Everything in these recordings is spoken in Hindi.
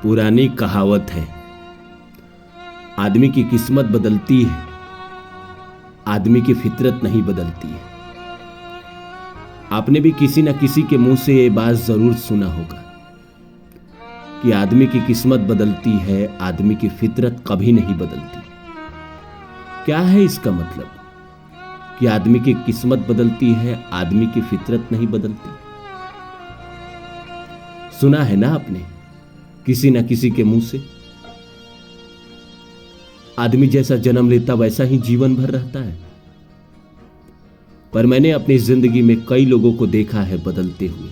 पुरानी कहावत है, आदमी की किस्मत बदलती है, आदमी की फितरत नहीं बदलती है। आपने भी किसी न किसी के मुंह से ये बात जरूर सुना होगा कि आदमी की किस्मत बदलती है, आदमी की फितरत कभी नहीं बदलती। क्या है इसका मतलब कि आदमी की किस्मत बदलती है, आदमी की फितरत नहीं बदलती? सुना है ना आपने किसी न किसी के मुंह से। आदमी जैसा जन्म लेता वैसा ही जीवन भर रहता है। पर मैंने अपनी जिंदगी में कई लोगों को देखा है बदलते हुए।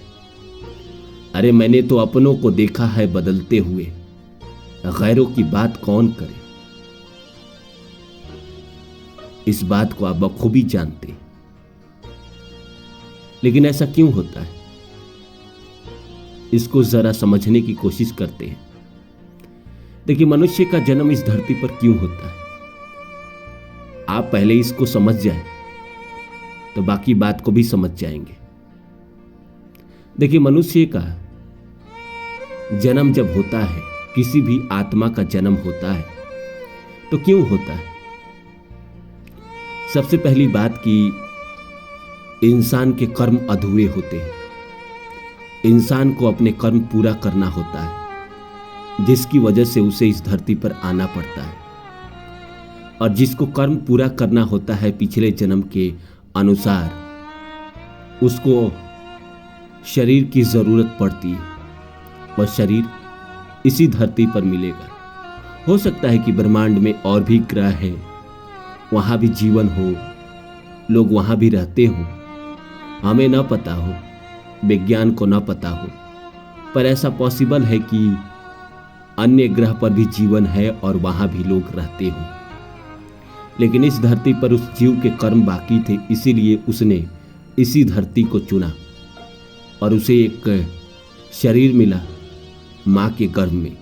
अरे मैंने तो अपनों को देखा है बदलते हुए, गैरों की बात कौन करे। इस बात को आप बखूबी जानते हैं। लेकिन ऐसा क्यों होता है, इसको जरा समझने की कोशिश करते हैं। देखिए, मनुष्य का जन्म इस धरती पर क्यों होता है, आप पहले इसको समझ जाए तो बाकी बात को भी समझ जाएंगे। देखिए, मनुष्य का जन्म जब होता है, किसी भी आत्मा का जन्म होता है, तो क्यों होता है? सबसे पहली बात कि इंसान के कर्म अधूरे होते हैं। इंसान को अपने कर्म पूरा करना होता है, जिसकी वजह से उसे इस धरती पर आना पड़ता है। और जिसको कर्म पूरा करना होता है पिछले जन्म के अनुसार, उसको शरीर की जरूरत पड़ती है, और शरीर इसी धरती पर मिलेगा। हो सकता है कि ब्रह्मांड में और भी ग्रह है, वहां भी जीवन हो, लोग वहां भी रहते हो, हमें न पता हो, विज्ञान को न पता हो। पर ऐसा पॉसिबल है कि अन्य ग्रह पर भी जीवन है और वहां भी लोग रहते हो। लेकिन इस धरती पर उस जीव के कर्म बाकी थे, इसीलिए उसने इसी धरती को चुना और उसे एक शरीर मिला मां के गर्भ में।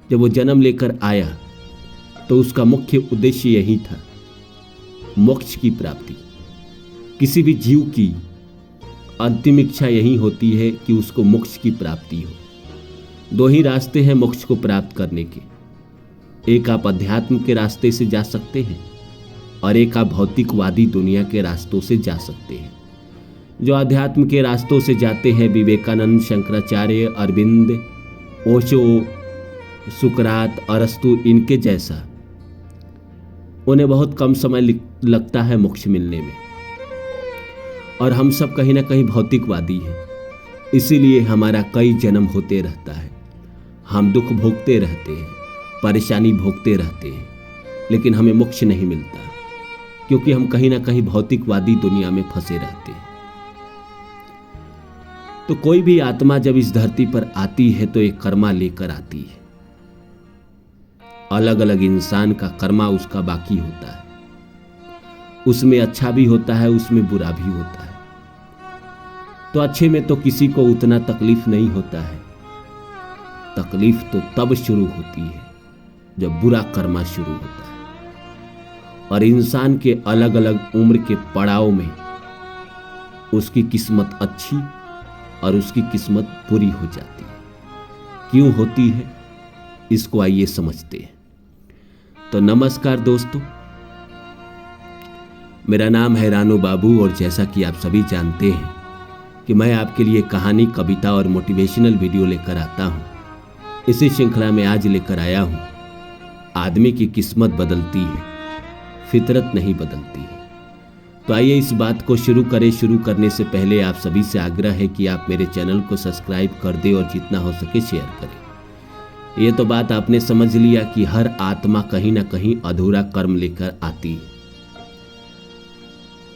जब वो जन्म लेकर आया तो उसका मुख्य उद्देश्य यही था, मोक्ष की प्राप्ति। किसी भी जीव की अंतिम इच्छा यही होती है कि उसको मोक्ष की प्राप्ति हो। दो ही रास्ते हैं मोक्ष को प्राप्त करने के, एक आप अध्यात्म के रास्ते से जा सकते हैं और एक आप भौतिकवादी दुनिया के रास्तों से जा सकते हैं। जो अध्यात्म के रास्तों से जाते हैं, विवेकानंद, शंकराचार्य, अरविंद, ओशो, सुकरात, अरस्तु, इनके जैसा, उन्हें बहुत कम समय लगता है मोक्ष मिलने में। और हम सब कहीं ना कहीं भौतिकवादी हैं, इसीलिए हमारा कई जन्म होते रहता है। हम दुख भोगते रहते हैं, परेशानी भोगते रहते हैं, लेकिन हमें मोक्ष नहीं मिलता, क्योंकि हम कहीं ना कहीं भौतिकवादी दुनिया में फंसे रहते हैं। तो कोई भी आत्मा जब इस धरती पर आती है तो एक कर्मा लेकर आती है। अलग अलग इंसान का कर्मा उसका बाकी होता है, उसमें अच्छा भी होता है, उसमें बुरा भी होता है। तो अच्छे में तो किसी को उतना तकलीफ नहीं होता है, तकलीफ तो तब शुरू होती है जब बुरा कर्मा शुरू होता है। और इंसान के अलग अलग उम्र के पड़ाव में उसकी किस्मत अच्छी और उसकी किस्मत बुरी हो जाती है। क्यों होती है, इसको आइए समझते हैं। तो नमस्कार दोस्तों, मेरा नाम है रानू बाबू, और जैसा कि आप सभी जानते हैं कि मैं आपके लिए कहानी, कविता और मोटिवेशनल वीडियो लेकर आता हूं। इसी श्रृंखला में आज लेकर आया हूं, आदमी की किस्मत बदलती है, फितरत नहीं बदलती है। तो आइए इस बात को शुरू करें। शुरू करने से पहले आप सभी से आग्रह है कि आप मेरे चैनल को सब्सक्राइब कर दें और जितना हो सके शेयर करें। ये तो बात आपने समझ लिया कि हर आत्मा कहीं ना कहीं अधूरा कर्म लेकर आती है।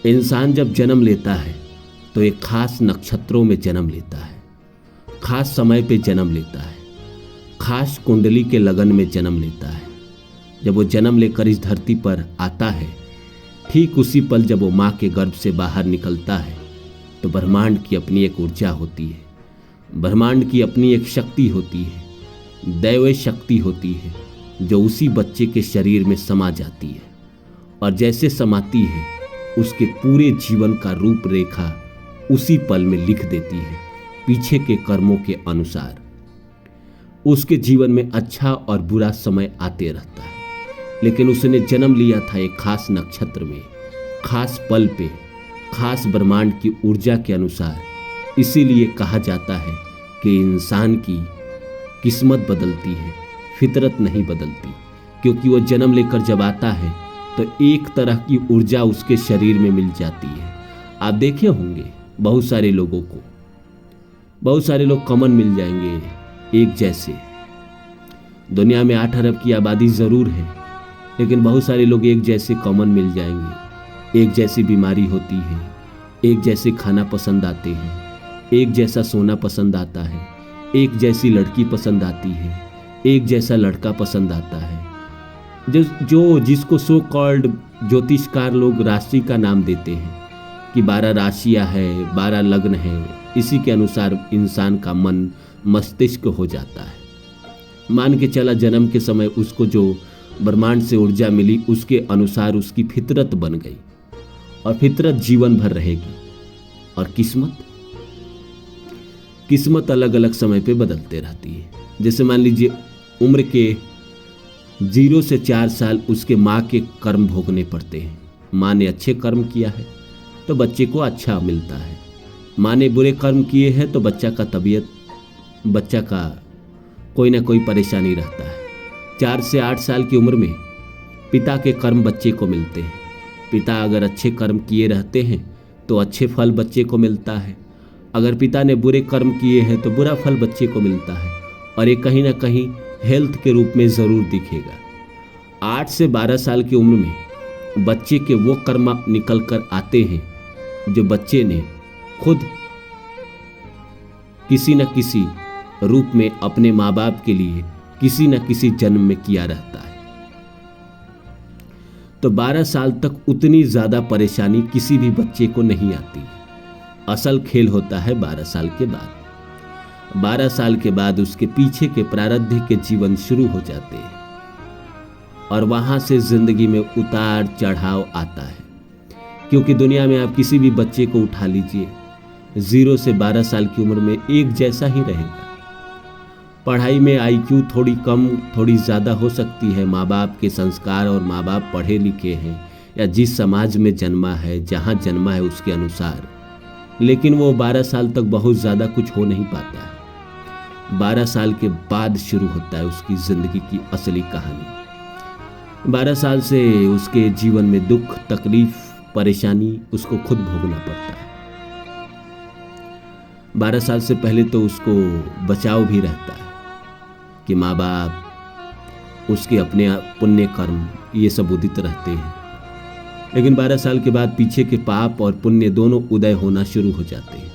इंसान जब जन्म लेता है तो एक खास नक्षत्रों में जन्म लेता है, खास समय पे जन्म लेता है, खास कुंडली के लगन में जन्म लेता है। जब वो जन्म लेकर इस धरती पर आता है, ठीक उसी पल जब वो माँ के गर्भ से बाहर निकलता है, तो ब्रह्मांड की अपनी एक ऊर्जा होती है, ब्रह्मांड की अपनी एक शक्ति होती है, दैवीय शक्ति होती है, जो उसी बच्चे के शरीर में समा जाती है। और जैसे समाती है, उसके पूरे जीवन का रूपरेखा उसी पल में लिख देती है, पीछे के कर्मों के अनुसार। उसके जीवन में अच्छा और बुरा समय आते रहता है, लेकिन उसने जन्म लिया था एक खास नक्षत्र में, खास पल पे, खास ब्रह्मांड की ऊर्जा के अनुसार। इसीलिए कहा जाता है कि इंसान की किस्मत बदलती है, फितरत नहीं बदलती, क्योंकि वो जन्म लेकर जब आता है तो एक तरह की ऊर्जा उसके शरीर में मिल जाती है। आप देखे होंगे बहुत सारे लोगों को, बहुत सारे लोग कॉमन मिल जाएंगे एक जैसे। दुनिया में 8 अरब की आबादी ज़रूर है, लेकिन बहुत सारे लोग एक जैसे कॉमन मिल जाएंगे। एक जैसी बीमारी होती है, एक जैसे खाना पसंद आते हैं, एक जैसा सोना पसंद आता है, एक जैसी लड़की पसंद आती है, एक जैसा लड़का पसंद आता है। जिसको सो कॉल्ड ज्योतिषकार लोग राशि का नाम देते हैं कि 12 राशियाँ है, 12 लग्न है, इसी के अनुसार इंसान का मन मस्तिष्क हो जाता है। मान के चला जन्म के समय उसको जो ब्रह्मांड से ऊर्जा मिली उसके अनुसार उसकी फितरत बन गई, और फितरत जीवन भर रहेगी। और किस्मत अलग अलग समय पे बदलते रहती है। जैसे मान लीजिए उम्र के 0 से 4 साल उसके माँ के कर्म भोगने पड़ते हैं। माँ ने अच्छे कर्म किया है तो बच्चे को अच्छा मिलता है, माँ ने बुरे कर्म किए हैं तो बच्चा का कोई ना कोई परेशानी रहता है। 4 से 8 साल की उम्र में पिता के कर्म बच्चे को मिलते हैं। पिता अगर अच्छे कर्म किए रहते हैं तो अच्छे फल बच्चे को मिलता है, अगर पिता ने बुरे कर्म किए हैं तो बुरा फल बच्चे को मिलता है, और ये कहीं ना कहीं हेल्थ के रूप में ज़रूर दिखेगा। 8 से 12 साल की उम्र में बच्चे के वो कर्म निकल कर आते हैं जो बच्चे ने खुद किसी न किसी रूप में अपने माँ बाप के लिए किसी न किसी जन्म में किया रहता है। तो 12 साल तक उतनी ज़्यादा परेशानी किसी भी बच्चे को नहीं आती। असल खेल होता है 12 साल के बाद। 12 साल के बाद उसके पीछे के प्रारब्ध के जीवन शुरू हो जाते हैं, और वहाँ से जिंदगी में उतार चढ़ाव आता है। क्योंकि दुनिया में आप किसी भी बच्चे को उठा लीजिए, 0 से 12 साल की उम्र में एक जैसा ही रहेगा। पढ़ाई में IQ थोड़ी कम थोड़ी ज़्यादा हो सकती है, माँ बाप के संस्कार और माँ बाप पढ़े लिखे हैं या जिस समाज में जन्मा है, जहाँ जन्मा है उसके अनुसार, लेकिन वो 12 साल तक बहुत ज़्यादा कुछ हो नहीं पाता है। 12 साल के बाद शुरू होता है उसकी ज़िंदगी की असली कहानी। 12 साल से उसके जीवन में दुख, तकलीफ, परेशानी उसको खुद भोगना पड़ता है। 12 साल से पहले तो उसको बचाव भी रहता है कि माँ बाप उसके अपने पुण्य कर्म ये सब उदित रहते हैं, लेकिन 12 साल के बाद पीछे के पाप और पुण्य दोनों उदय होना शुरू हो जाते हैं,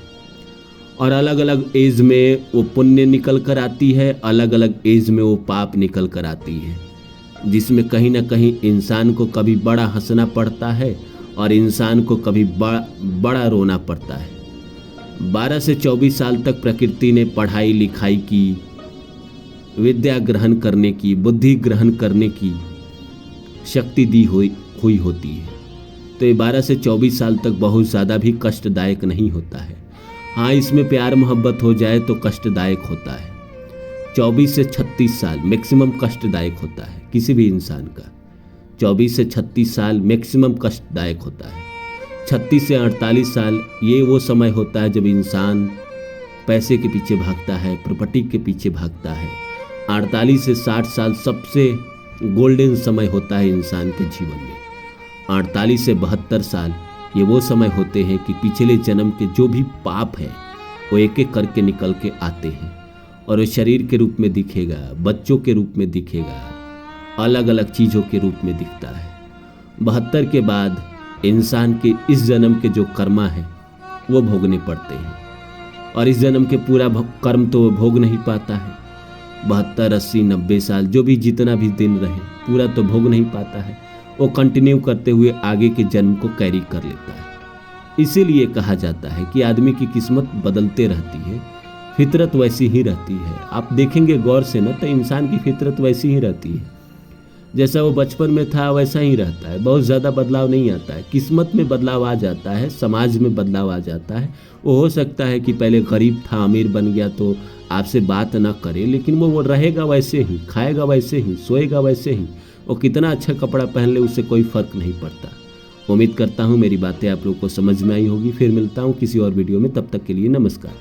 और अलग अलग एज में वो पुण्य निकल कर आती है, अलग अलग एज में वो पाप निकल कर आती है, जिसमें कहीं ना कहीं इंसान को कभी बड़ा हंसना पड़ता है और इंसान को कभी बड़ा रोना पड़ता है। 12 से 24 साल तक प्रकृति ने पढ़ाई लिखाई की, विद्या ग्रहण करने की, बुद्धि ग्रहण करने की शक्ति दी हुई होती है। तो ये 12 से 24 साल तक बहुत ज़्यादा भी कष्टदायक नहीं होता है। हाँ, इसमें प्यार मोहब्बत हो जाए तो कष्टदायक होता है। 24 से 36 साल मैक्सिमम कष्टदायक होता है किसी भी इंसान का। 24 से 36 साल मैक्सिमम कष्टदायक होता है। 36 से 48 साल ये वो समय होता है जब इंसान पैसे के पीछे भागता है, प्रॉपर्टी के पीछे भागता है। 48 से 60 साल सबसे गोल्डन समय होता है इंसान के जीवन में। 48 से 72 साल ये वो समय होते हैं कि पिछले जन्म के जो भी पाप है वो एक एक करके निकल के आते हैं, और वो शरीर के रूप में दिखेगा, बच्चों के रूप में दिखेगा, अलग अलग चीज़ों के रूप में दिखता है। 72 के बाद इंसान के इस जन्म के जो कर्मा है वो भोगने पड़ते हैं, और इस जन्म के पूरा कर्म तो भोग नहीं पाता है। 72, 80, 90 साल जो भी जितना भी दिन रहे पूरा तो भोग नहीं पाता है, वो कंटिन्यू करते हुए आगे के जन्म को कैरी कर लेता है। इसीलिए कहा जाता है कि आदमी की किस्मत बदलते रहती है, फितरत वैसी ही रहती है। आप देखेंगे गौर से ना तो इंसान की फितरत वैसी ही रहती है। जैसा वो बचपन में था वैसा ही रहता है, बहुत ज़्यादा बदलाव नहीं आता है। किस्मत में बदलाव आ जाता है, समाज में बदलाव आ जाता है। वो हो सकता है कि पहले गरीब था, अमीर बन गया तो आपसे बात ना करे, लेकिन वो रहेगा वैसे ही, खाएगा वैसे ही, सोएगा वैसे ही। वो कितना अच्छा कपड़ा पहन ले, उससे कोई फ़र्क नहीं पड़ता। उम्मीद करता हूँ मेरी बातें आप लोगों को समझ में आई होगी। फिर मिलता हूँ किसी और वीडियो में, तब तक के लिए नमस्कार।